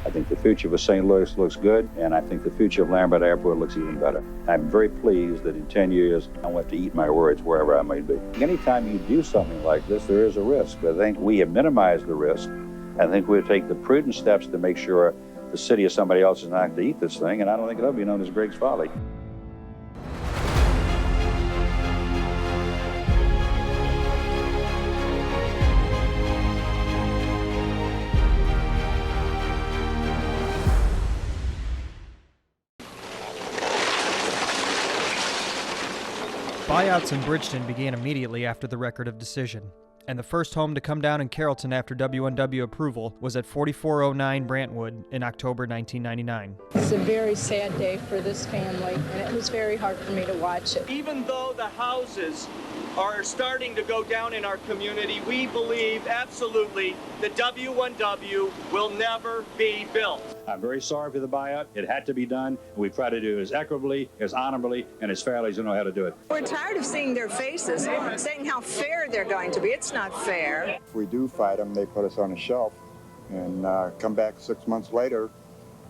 I think the future of St. Louis looks good, and I think the future of Lambert Airport looks even better. I'm very pleased that in 10 years, I won't have to eat my words wherever I may be. Anytime you do something like this, there is a risk. But I think we have minimized the risk. I think we'll take the prudent steps to make sure the city or somebody else is not going to eat this thing, and I don't think it'll be known as Griggs Folly. Buyouts in Bridgeton began immediately after the Record of Decision, and the first home to come down in Carrollton after W&W approval was at 4409 Brantwood in October 1999. It's a very sad day for this family, and it was very hard for me to watch it. Even though the houses are starting to go down in our community, we believe absolutely that W&W will never be built. I'm very sorry for the buyout. It had to be done. We try to do it as equitably, as honorably, and as fairly as we know how to do it. We're tired of seeing their faces, saying how fair they're going to be. It's not fair. If we do fight them, they put us on a shelf and come back 6 months later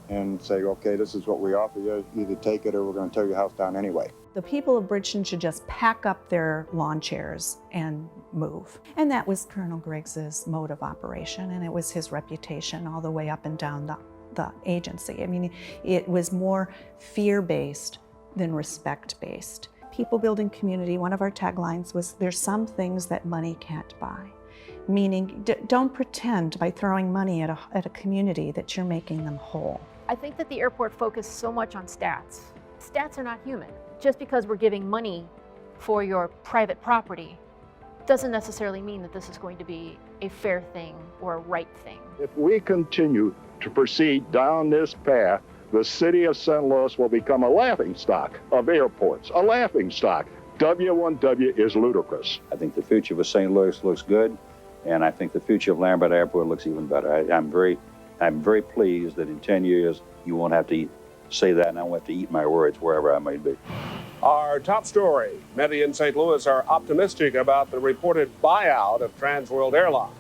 and say, okay, this is what we offer you. Either take it or we're going to tear your house down anyway. The people of Bridgeton should just pack up their lawn chairs and move. And that was Colonel Griggs's mode of operation, and it was his reputation all the way up and down the agency. I mean, it was more fear-based than respect-based. People building community, one of our taglines was, there's some things that money can't buy. Meaning, don't pretend by throwing money at a community that you're making them whole. I think that the airport focused so much on stats. Stats are not human. Just because we're giving money for your private property doesn't necessarily mean that this is going to be a fair thing or a right thing. If we continue to proceed down this path, the city of St. Louis will become a laughingstock of airports, a laughingstock. W1W is ludicrous. I think the future of St. Louis looks good, and I think the future of Lambert Airport looks even better. I'm very pleased that in 10 years you won't have to say that, and I won't have to eat my words wherever I may be. Our top story: many in St. Louis are optimistic about the reported buyout of Trans World Airlines.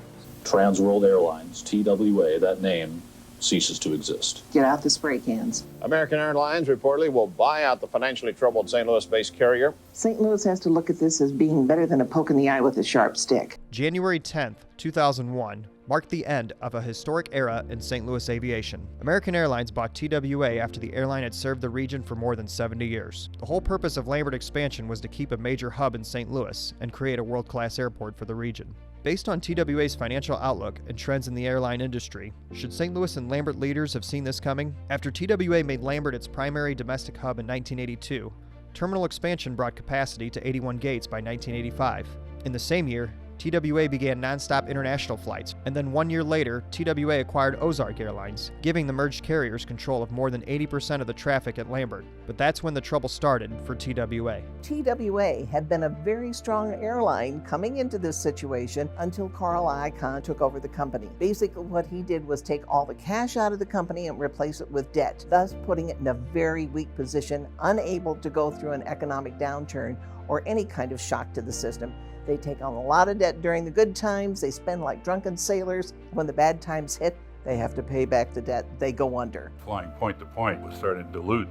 Trans World Airlines, TWA, that name ceases to exist. Get out the spray cans. American Airlines reportedly will buy out the financially troubled St. Louis-based carrier. St. Louis has to look at this as being better than a poke in the eye with a sharp stick. January 10th, 2001 marked the end of a historic era in St. Louis aviation. American Airlines bought TWA after the airline had served the region for more than 70 years. The whole purpose of Lambert expansion was to keep a major hub in St. Louis and create a world-class airport for the region. Based on TWA's financial outlook and trends in the airline industry, should St. Louis and Lambert leaders have seen this coming? After TWA made Lambert its primary domestic hub in 1982, terminal expansion brought capacity to 81 gates by 1985. In the same year, TWA began nonstop international flights, and then 1 year later, TWA acquired Ozark Airlines, giving the merged carriers control of more than 80% of the traffic at Lambert. But that's when the trouble started for TWA. TWA had been a very strong airline coming into this situation until Carl Icahn took over the company. Basically, what he did was take all the cash out of the company and replace it with debt, thus putting it in a very weak position, unable to go through an economic downturn or any kind of shock to the system. They take on a lot of debt during the good times. They spend like drunken sailors. When the bad times hit, they have to pay back the debt. They go under. Flying point to point was starting to dilute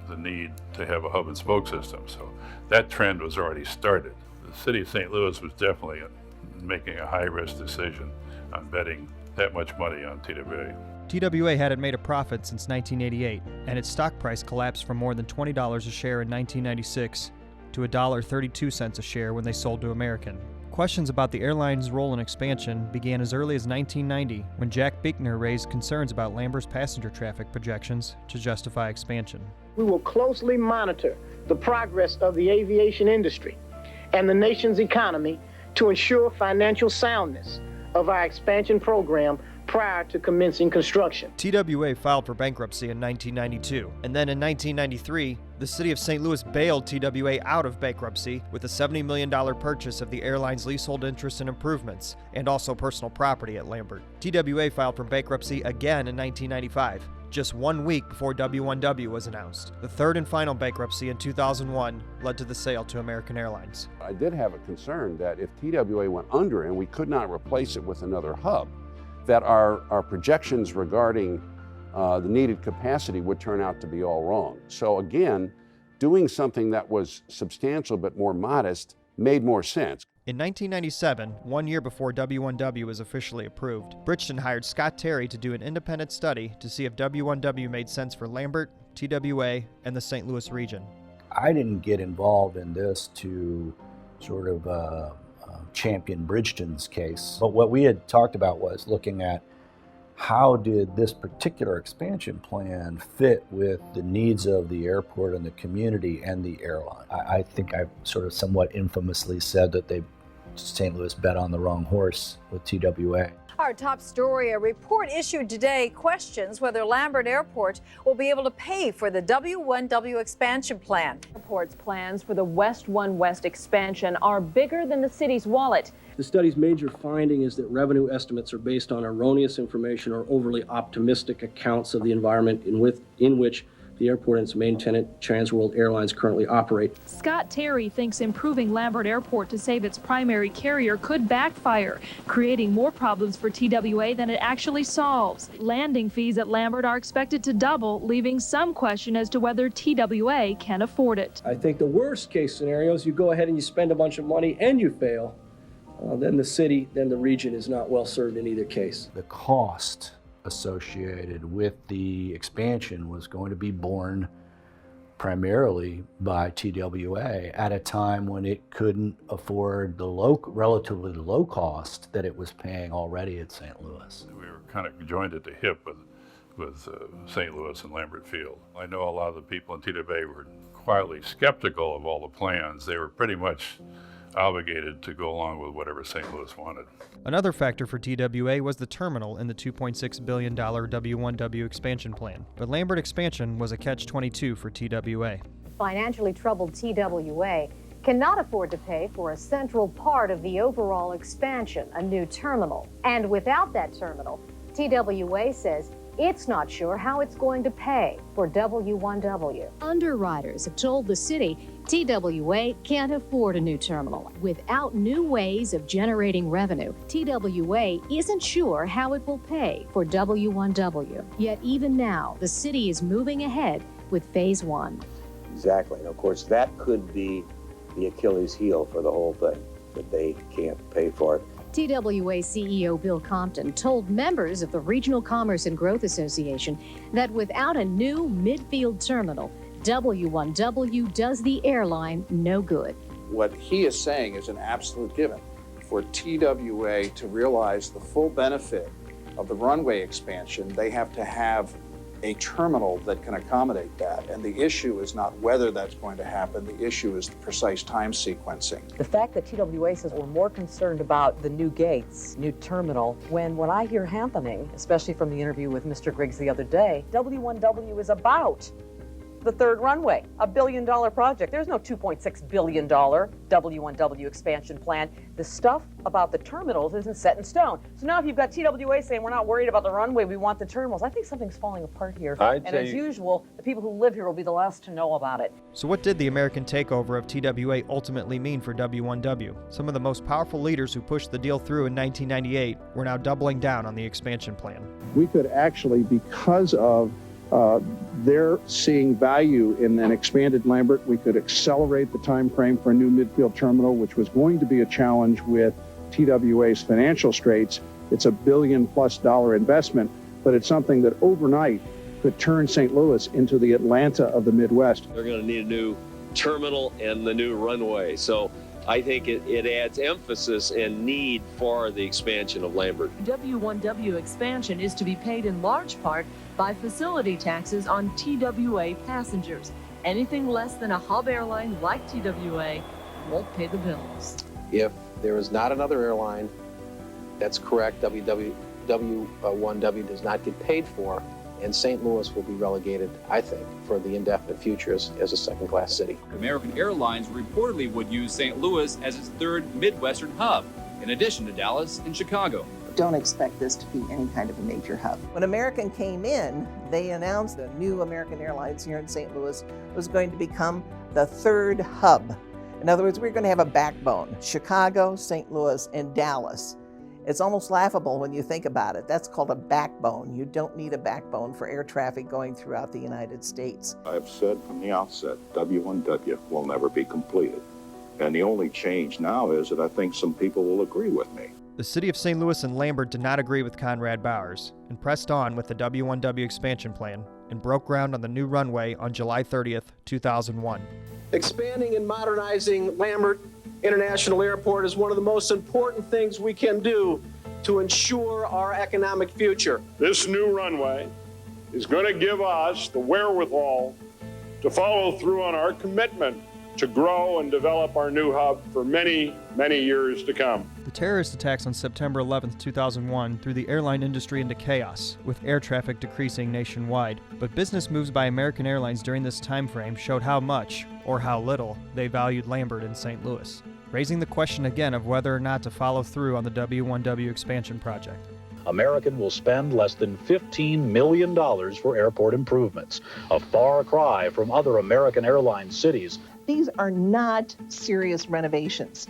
the need to have a hub and spoke system. So that trend was already started. The city of St. Louis was definitely making a high-risk decision on betting that much money on TWA. TWA hadn't made a profit since 1988, and its stock price collapsed from more than $20 a share in 1996 to $1.32 a share when they sold to American. Questions about the airline's role in expansion began as early as 1990, when Jack Bickner raised concerns about Lambert's passenger traffic projections to justify expansion. We will closely monitor the progress of the aviation industry and the nation's economy to ensure financial soundness of our expansion program prior to commencing construction. TWA filed for bankruptcy in 1992, and then in 1993, the city of St. Louis bailed TWA out of bankruptcy with a $70 million purchase of the airline's leasehold interest and improvements, and also personal property at Lambert. TWA filed for bankruptcy again in 1995, just 1 week before W1W was announced. The third and final bankruptcy in 2001 led to the sale to American Airlines. I did have a concern that if TWA went under and we could not replace it with another hub, that our projections regarding the needed capacity would turn out to be all wrong. So again, doing something that was substantial but more modest made more sense. In 1997, 1 year before W1W was officially approved, Bridgeton hired Scott Terry to do an independent study to see if W1W made sense for Lambert, TWA, and the St. Louis region. I didn't get involved in this to sort of champion Bridgeton's case, but what we had talked about was looking at how did this particular expansion plan fit with the needs of the airport and the community and the airline. I think I've sort of somewhat infamously said that St. Louis bet on the wrong horse with TWA. Our top story, a report issued today questions whether Lambert Airport will be able to pay for the W1W expansion plan. Airport's plans for the West One West expansion are bigger than the city's wallet. The study's major finding is that revenue estimates are based on erroneous information or overly optimistic accounts of the environment in which the airport and its main tenant, Transworld Airlines, currently operate. Scott Terry thinks improving Lambert Airport to save its primary carrier could backfire, creating more problems for TWA than it actually solves. Landing fees at Lambert are expected to double, leaving some question as to whether TWA can afford it. I think the worst case scenario is you go ahead and you spend a bunch of money and you fail. Then the region is not well served in either case. The cost associated with the expansion was going to be borne primarily by TWA at a time when it couldn't afford the relatively low cost that it was paying already at St. Louis. We were kind of joined at the hip with St. Louis and Lambert Field. I know a lot of the people in TWA were quietly skeptical of all the plans. They were pretty much obligated to go along with whatever St. Louis wanted. Another factor for TWA was the terminal in the $2.6 billion W1W expansion plan. But Lambert expansion was a catch-22 for TWA. Financially troubled TWA cannot afford to pay for a central part of the overall expansion, a new terminal. And without that terminal, TWA says it's not sure how it's going to pay for W1W. Underwriters have told the city TWA can't afford a new terminal. Without new ways of generating revenue, TWA isn't sure how it will pay for W1W. Yet even now, the city is moving ahead with Phase 1. Exactly. And of course, that could be the Achilles heel for the whole thing, that they can't pay for it. TWA CEO Bill Compton told members of the Regional Commerce and Growth Association that without a new midfield terminal, W1W does the airline no good. What he is saying is an absolute given. For TWA to realize the full benefit of the runway expansion, they have to have a terminal that can accommodate that. And the issue is not whether that's going to happen, the issue is the precise time sequencing. The fact that TWA says we're more concerned about the new gates, new terminal, when what I hear happening, especially from the interview with Mr. Griggs the other day, W1W is about the third runway, $1 billion project. There's no $2.6 billion W1W expansion plan. The stuff about the terminals isn't set in stone. So now if you've got TWA saying we're not worried about the runway, we want the terminals, I think something's falling apart here. And as usual, the people who live here will be the last to know about it. So what did the American takeover of TWA ultimately mean for W1W? Some of the most powerful leaders who pushed the deal through in 1998 were now doubling down on the expansion plan. We could actually, because of they're seeing value in an expanded Lambert, we could accelerate the time frame for a new midfield terminal, which was going to be a challenge with TWA's financial straits. It's $1 billion+ investment, but it's something that overnight could turn St. Louis into the Atlanta of the Midwest. They're going to need a new terminal and the new runway. So I think it adds emphasis and need for the expansion of Lambert. W1W expansion is to be paid in large part by facility taxes on TWA passengers. Anything less than a hub airline like TWA won't pay the bills. If there is not another airline, that's correct, W1W does not get paid for, and St. Louis will be relegated, I think, for the indefinite future as a second-class city. American Airlines reportedly would use St. Louis as its third Midwestern hub, in addition to Dallas and Chicago. Don't expect this to be any kind of a major hub. When American came in, they announced the new American Airlines here in St. Louis was going to become the third hub. In other words, we're going to have a backbone, Chicago, St. Louis, and Dallas. It's almost laughable when you think about it. That's called a backbone. You don't need a backbone for air traffic going throughout the United States. I've said from the outset, W1W will never be completed. And the only change now is that I think some people will agree with me. The city of St. Louis and Lambert did not agree with Conrad Bowers and pressed on with the W1W expansion plan and broke ground on the new runway on July 30th, 2001. Expanding and modernizing Lambert International Airport is one of the most important things we can do to ensure our economic future. This new runway is going to give us the wherewithal to follow through on our commitment to grow and develop our new hub for many, many years to come. The terrorist attacks on September 11, 2001 threw the airline industry into chaos, with air traffic decreasing nationwide. But business moves by American Airlines during this time frame showed how much, or how little, they valued Lambert in St. Louis, raising the question again of whether or not to follow through on the W1W expansion project. American will spend less than $15 million for airport improvements, a far cry from other American Airlines cities. These are not serious renovations.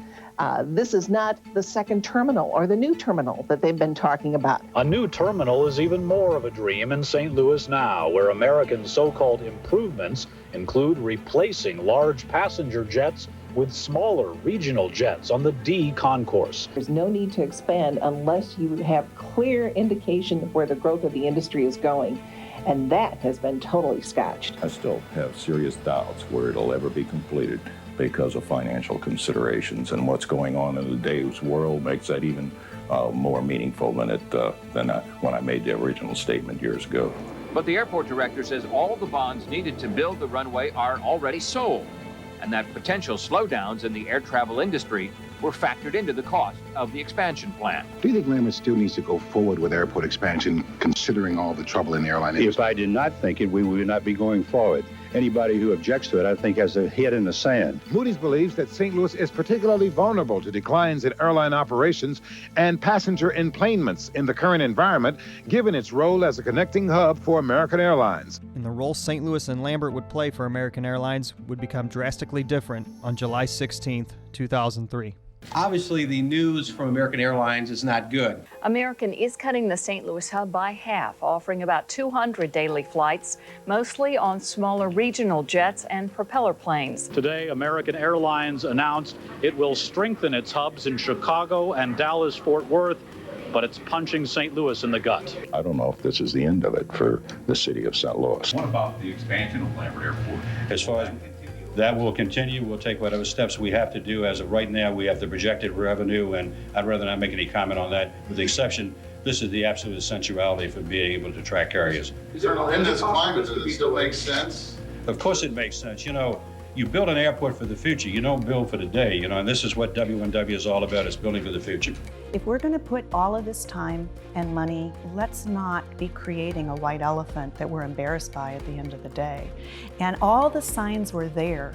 This is not the second terminal or the new terminal that they've been talking about. A new terminal is even more of a dream in St. Louis now, where American's so-called improvements include replacing large passenger jets with smaller regional jets on the D concourse. There's no need to expand unless you have clear indication of where the growth of the industry is going. And that has been totally scotched. I still have serious doubts where it'll ever be completed because of financial considerations, and what's going on in today's world makes that even more meaningful than when I made the original statement years ago. But the airport director says all the bonds needed to build the runway are already sold, and that potential slowdowns in the air travel industry were factored into the cost of the expansion plan. Do you think Lambert still needs to go forward with airport expansion, considering all the trouble in the airline industry? If I did not think it, we would not be going forward. Anybody who objects to it, I think, has a head in the sand. Moody's believes that St. Louis is particularly vulnerable to declines in airline operations and passenger enplanements in the current environment, given its role as a connecting hub for American Airlines. And the role St. Louis and Lambert would play for American Airlines would become drastically different on July 16, 2003. Obviously, the news from American Airlines is not good. American is cutting the St. Louis hub by half, offering about 200 daily flights, mostly on smaller regional jets and propeller planes. Today, American Airlines announced it will strengthen its hubs in Chicago and Dallas-Fort Worth, but it's punching St. Louis in the gut. I don't know if this is the end of it for the city of St. Louis. What about the expansion of Lambert Airport? As far as that will continue, we'll take whatever steps we have to do. As of right now, we have the projected revenue, and I'd rather not make any comment on that, with the exception, this is the absolute essentiality for being able to track carriers. In this climate, does it still make sense? Of course it makes sense. You know, you build an airport for the future. You don't build for the day, and this is what W1W is all about, is building for the future. If we're going to put all of this time and money, let's not be creating a white elephant that we're embarrassed by at the end of the day. And all the signs were there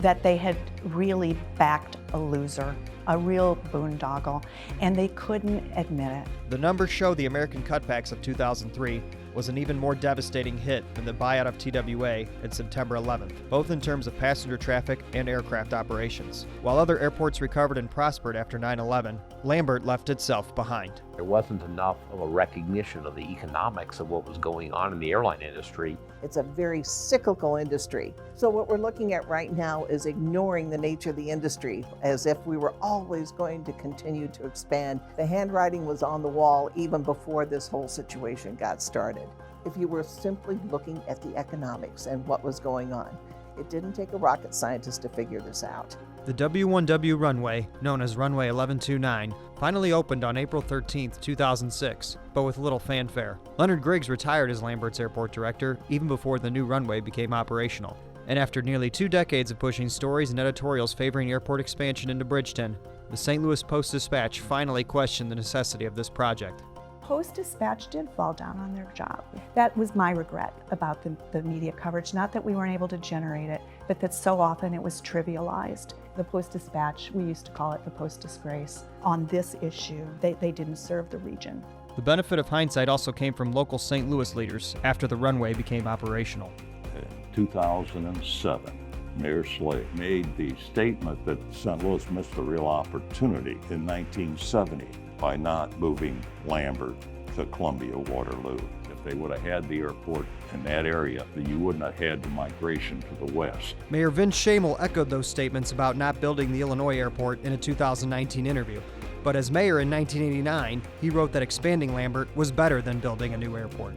that they had really backed a loser, a real boondoggle, and they couldn't admit it. The numbers show the American cutbacks of 2003 was an even more devastating hit than the buyout of TWA in September 11th, both in terms of passenger traffic and aircraft operations. While other airports recovered and prospered after 9/11, Lambert left itself behind. There wasn't enough of a recognition of the economics of what was going on in the airline industry. It's a very cyclical industry. So what we're looking at right now is ignoring the nature of the industry as if we were always going to continue to expand. The handwriting was on the wall even before this whole situation got started. If you were simply looking at the economics and what was going on, it didn't take a rocket scientist to figure this out. The W1W runway, known as Runway 1129, finally opened on April 13, 2006, but with little fanfare. Leonard Griggs retired as Lambert's airport director even before the new runway became operational. And after nearly 2 decades of pushing stories and editorials favoring airport expansion into Bridgeton, the St. Louis Post-Dispatch finally questioned the necessity of this project. Post-Dispatch did fall down on their job. That was my regret about the media coverage. Not that we weren't able to generate it, but that so often it was trivialized. The Post-Dispatch, we used to call it the Post-Disgrace. On this issue, they didn't serve the region. The benefit of hindsight also came from local St. Louis leaders after the runway became operational. In 2007, Mayor Slade made the statement that St. Louis missed a real opportunity in 1970 by not moving Lambert to Columbia Waterloo. If they would have had the airport in that area, then you wouldn't have had the migration to the west. Mayor Vince Schamel echoed those statements about not building the Illinois airport in a 2019 interview. But as mayor in 1989, he wrote that expanding Lambert was better than building a new airport.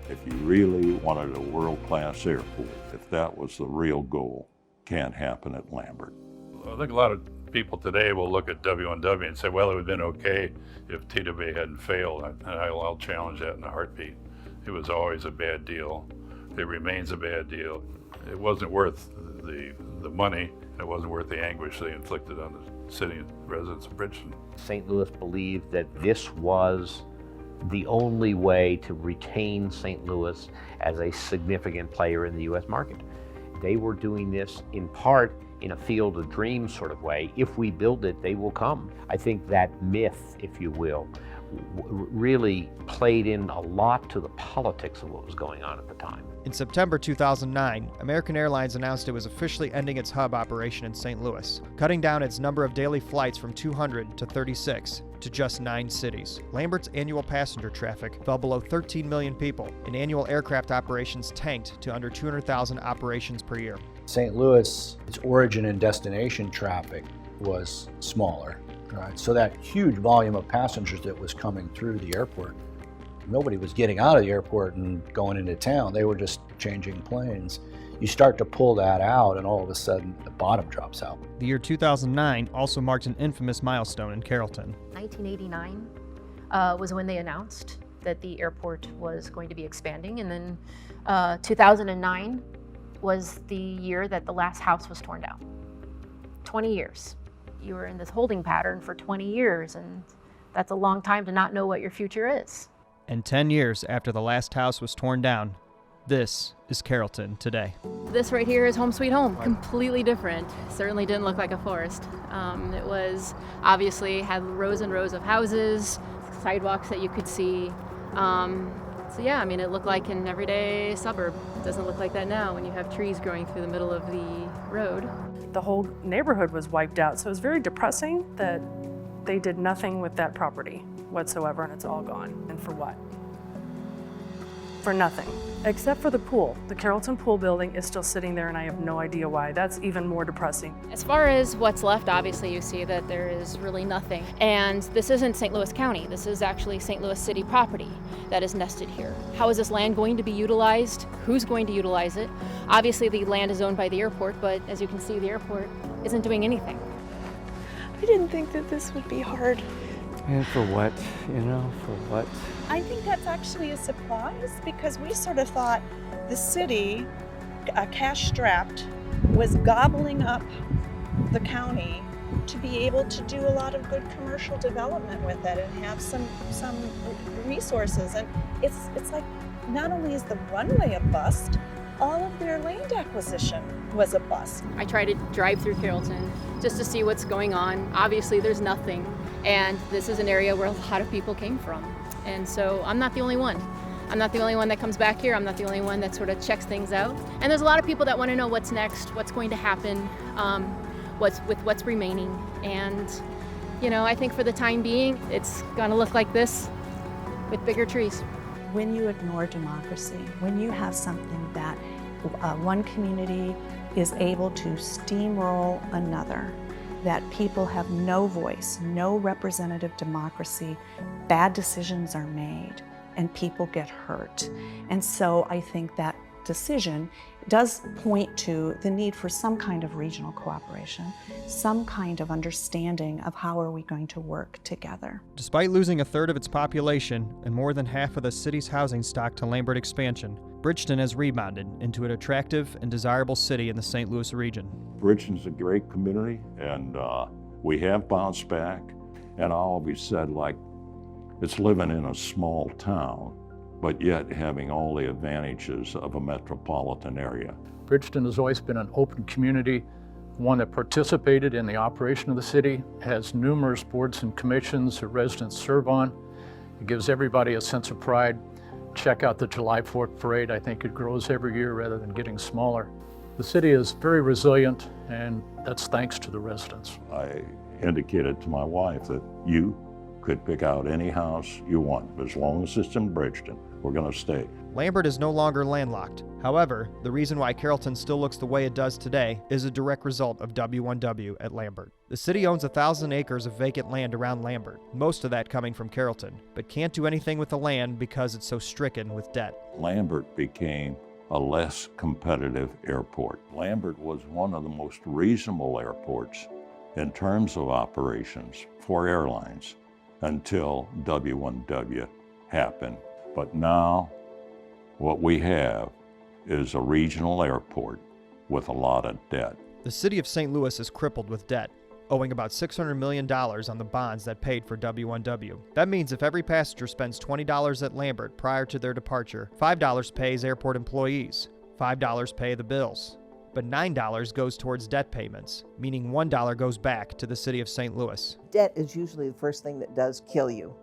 If you really wanted a world-class airport, if that was the real goal, can't happen at Lambert. I think a lot of people today will look at W1W and say, well, it would have been okay if TWA hadn't failed. And I'll challenge that in a heartbeat. It was always a bad deal. It remains a bad deal. It wasn't worth the money. It wasn't worth the anguish they inflicted on the city residents of Bridgeton. St. Louis believed that this was the only way to retain St. Louis as a significant player in the U.S. market. They were doing this in part in a field of dreams sort of way. If we build it, they will come. I think that myth, if you will, really played in a lot to the politics of what was going on at the time. In September 2009, American Airlines announced it was officially ending its hub operation in St. Louis, cutting down its number of daily flights from 200 to 36 to just 9 cities. Lambert's annual passenger traffic fell below 13 million people, and annual aircraft operations tanked to under 200,000 operations per year. St. Louis, its origin and destination traffic was smaller, right? So that huge volume of passengers that was coming through the airport, nobody was getting out of the airport and going into town. They were just changing planes. You start to pull that out and all of a sudden the bottom drops out. The year 2009 also marked an infamous milestone in Carrollton. 1989 was when they announced that the airport was going to be expanding, and then 2009 was the year that the last house was torn down. 20 years. You were in this holding pattern for 20 years, and that's a long time to not know what your future is. And 10 years after the last house was torn down, this is Carrollton today. This right here is home sweet home. Completely different. Certainly didn't look like a forest. It was obviously had rows and rows of houses, sidewalks that you could see. So yeah, I mean, it looked like an everyday suburb. It doesn't look like that now when you have trees growing through the middle of the road. The whole neighborhood was wiped out, so it was very depressing that they did nothing with that property whatsoever, and it's all gone. And for what? For nothing, except for the pool. The Carrollton Pool building is still sitting there, and I have no idea why. That's even more depressing. As far as what's left, obviously you see that there is really nothing. And this isn't St. Louis County. This is actually St. Louis City property that is nested here. How is this land going to be utilized? Who's going to utilize it? Obviously the land is owned by the airport, but as you can see, the airport isn't doing anything. I didn't think that this would be hard. And for what, you know, for what? I think that's actually a surprise because we sort of thought the city, cash-strapped, was gobbling up the county to be able to do a lot of good commercial development with it and have some resources. And it's like not only is the runway a bust, all of their land acquisition was a bust. I try to drive through Carrollton just to see what's going on. Obviously there's nothing, and this is an area where a lot of people came from. And so I'm not the only one. I'm not the only one that comes back here. I'm not the only one that sort of checks things out. And there's a lot of people that want to know what's next, what's going to happen, what's remaining. And, you know, I think for the time being, it's going to look like this with bigger trees. When you ignore democracy, when you have something that one community is able to steamroll another, that people have no voice, no representative democracy, bad decisions are made and people get hurt. And so I think that decision does point to the need for some kind of regional cooperation, some kind of understanding of how are we going to work together. Despite losing a third of its population and more than half of the city's housing stock to Lambert expansion, Bridgeton has rebounded into an attractive and desirable city in the St. Louis region. Bridgeton's a great community, and we have bounced back. And I always said, like, it's living in a small town, but yet having all the advantages of a metropolitan area. Bridgeton has always been an open community, one that participated in the operation of the city, has numerous boards and commissions that residents serve on. It gives everybody a sense of pride. Check out the July 4th parade. I think it grows every year rather than getting smaller. The city is very resilient, and that's thanks to the residents. I indicated to my wife that you could pick out any house you want. As long as it's in Bridgeton, we're going to stay. Lambert is no longer landlocked. However, the reason why Carrollton still looks the way it does today is a direct result of W1W at Lambert. The city owns 1,000 acres of vacant land around Lambert, most of that coming from Carrollton, but can't do anything with the land because it's so stricken with debt. Lambert became a less competitive airport. Lambert was one of the most reasonable airports in terms of operations for airlines until W1W happened. But now what we have is a regional airport with a lot of debt. The city of St. Louis is crippled with debt, owing about $600 million on the bonds that paid for W1W. That means if every passenger spends $20 at Lambert prior to their departure, $5 pays airport employees, $5 pay the bills, but $9 goes towards debt payments, meaning $1 goes back to the city of St. Louis. Debt is usually the first thing that does kill you.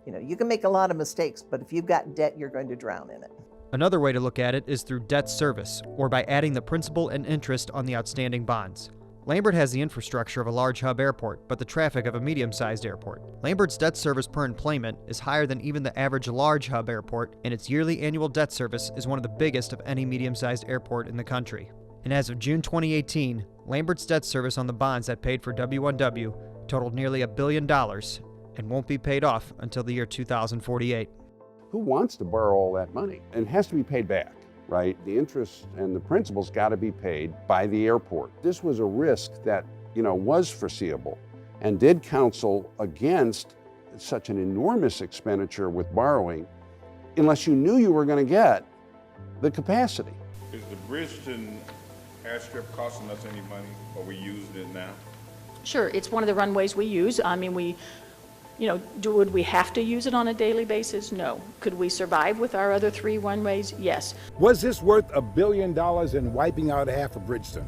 You know, you can make a lot of mistakes, but if you've got debt, you're going to drown in it. Another way to look at it is through debt service, or by adding the principal and interest on the outstanding bonds. Lambert has the infrastructure of a large hub airport, but the traffic of a medium-sized airport. Lambert's debt service per employment is higher than even the average large hub airport, and its yearly annual debt service is one of the biggest of any medium-sized airport in the country. And as of June 2018, Lambert's debt service on the bonds that paid for W1W totaled nearly $1 billion and won't be paid off until the year 2048. Who wants to borrow all that money? And it has to be paid back, right? The interest and the principal's got to be paid by the airport. This was a risk that, was foreseeable and did counsel against such an enormous expenditure with borrowing unless you knew you were going to get the capacity. Is the Bridgeton airstrip costing us any money, or we using it now? Sure, it's one of the runways we use. I mean, would we have to use it on a daily basis? No. Could we survive with our other 3 runways? Yes. Was this worth $1 billion in wiping out half of Bridgeton?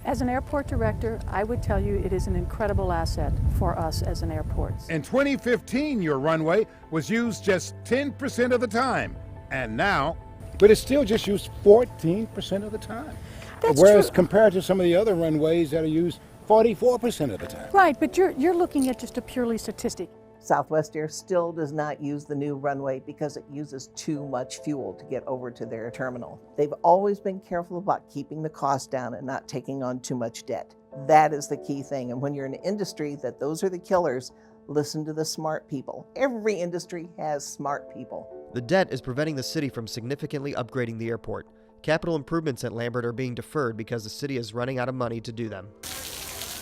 As an airport director, I would tell you it is an incredible asset for us as an airport. In 2015, your runway was used just 10% of the time, and now, but it's still just used 14% of the time. That's Whereas true. compared to some of the other runways that are used 44% of the time. Right, but you're looking at just a purely statistic. Southwest Air still does not use the new runway because it uses too much fuel to get over to their terminal. They've always been careful about keeping the cost down and not taking on too much debt. That is the key thing. And when you're in an industry that those are the killers, listen to the smart people. Every industry has smart people. The debt is preventing the city from significantly upgrading the airport. Capital improvements at Lambert are being deferred because the city is running out of money to do them.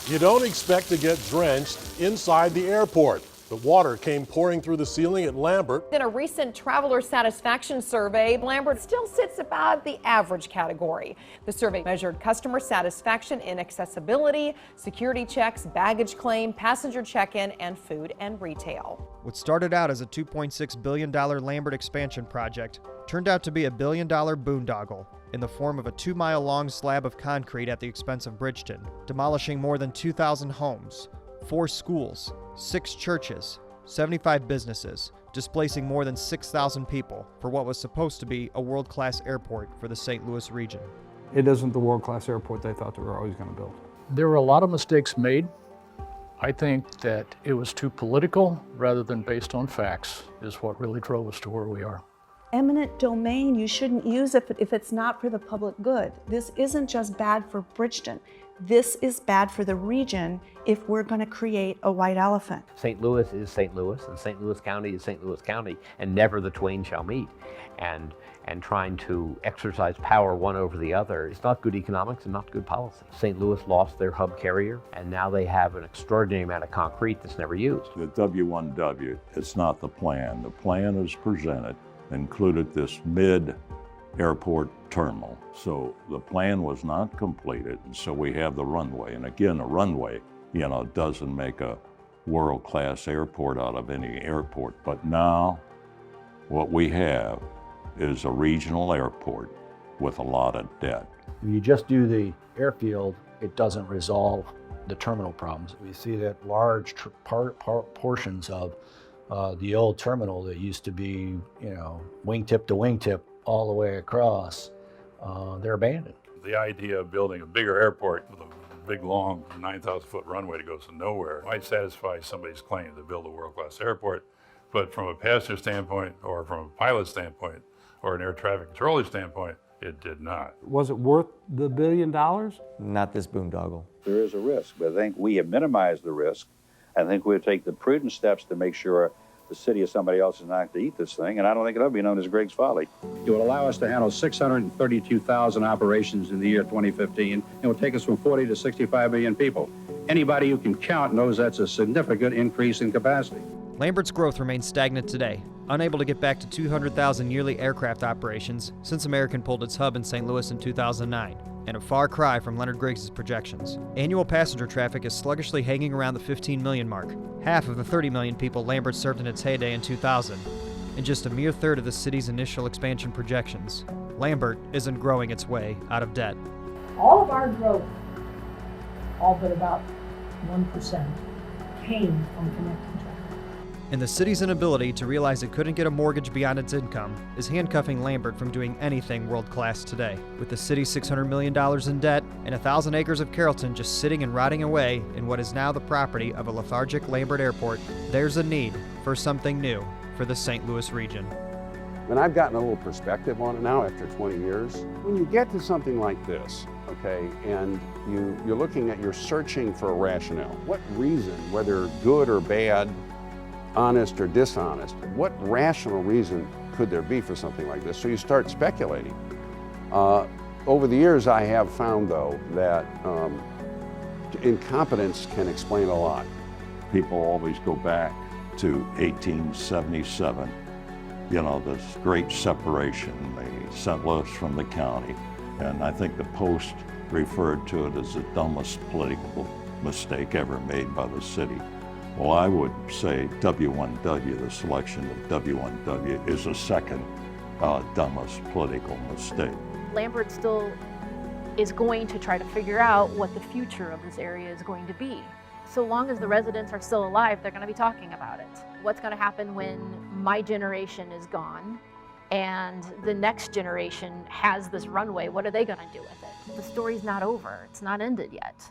You don't expect to get drenched inside the airport. The water came pouring through the ceiling at Lambert. In a recent traveler satisfaction survey, Lambert still sits above the average category. The survey measured customer satisfaction in accessibility, security checks, baggage claim, passenger check-in, and food and retail. What started out as a $2.6 billion Lambert expansion project turned out to be a $1 billion boondoggle in the form of a 2-mile-long slab of concrete at the expense of Bridgeton, demolishing more than 2,000 homes, 4 schools, 6 churches, 75 businesses, displacing more than 6,000 people for what was supposed to be a world-class airport for the St. Louis region. It isn't the world-class airport they thought they were always going to build. There were a lot of mistakes made. I think that it was too political rather than based on facts is what really drove us to where we are. Eminent domain, you shouldn't use it if it's not for the public good. This isn't just bad for Bridgeton. This is bad for the region if we're going to create a white elephant. St. Louis is St. Louis, and St. Louis County is St. Louis County, and never the twain shall meet. And trying to exercise power one over the other is not good economics and not good policy. St. Louis lost their hub carrier, and now they have an extraordinary amount of concrete that's never used. The W1W, it's not the plan. The plan is presented, included this mid-airport terminal. So the plan was not completed, and so we have the runway. And again, a runway, doesn't make a world-class airport out of any airport. But now what we have is a regional airport with a lot of debt. If you just do the airfield, it doesn't resolve the terminal problems. We see that large portions of the old terminal that used to be, wingtip to wingtip all the way across, they're abandoned. The idea of building a bigger airport with a big, long 9,000-foot runway that goes to nowhere might satisfy somebody's claim to build a world-class airport. But from a passenger standpoint, or from a pilot standpoint, or an air traffic controller standpoint, it did not. Was it worth the $1 billion? Not this boondoggle. There is a risk, but I think we have minimized the risk. I think we'll take the prudent steps to make sure the city or somebody else is not to eat this thing, and I don't think it'll be known as Griggs Folly. It will allow us to handle 632,000 operations in the year 2015. It will take us from 40 to 65 million people. Anybody who can count knows that's a significant increase in capacity. Lambert's growth remains stagnant today, unable to get back to 200,000 yearly aircraft operations since American pulled its hub in St. Louis in 2009, and a far cry from Leonard Griggs' projections. Annual passenger traffic is sluggishly hanging around the 15 million mark, half of the 30 million people Lambert served in its heyday in 2000, and just a mere third of the city's initial expansion projections. Lambert isn't growing its way out of debt. All of our growth, all but about 1%, came from connecting traffic. And the city's inability to realize it couldn't get a mortgage beyond its income is handcuffing Lambert from doing anything world-class today. With the city's $600 million in debt and 1,000 acres of Carrollton just sitting and rotting away in what is now the property of a lethargic Lambert airport, there's a need for something new for the St. Louis region. And I've gotten a little perspective on it now after 20 years. When you get to something like this, okay, and you're looking at, you're searching for a rationale. What reason, whether good or bad, honest or dishonest, what rational reason could there be for something like this? So you start speculating. Over the years, I have found, though, that incompetence can explain a lot. People always go back to 1877, you know, this great separation, the St. Louis from the county. And I think the Post referred to it as the dumbest political mistake ever made by the city. Well, I would say W1W, the selection of W1W, is the second dumbest political mistake. Lambert still is going to try to figure out what the future of this area is going to be. So long as the residents are still alive, they're going to be talking about it. What's going to happen when my generation is gone and the next generation has this runway? What are they going to do with it? The story's not over. It's not ended yet.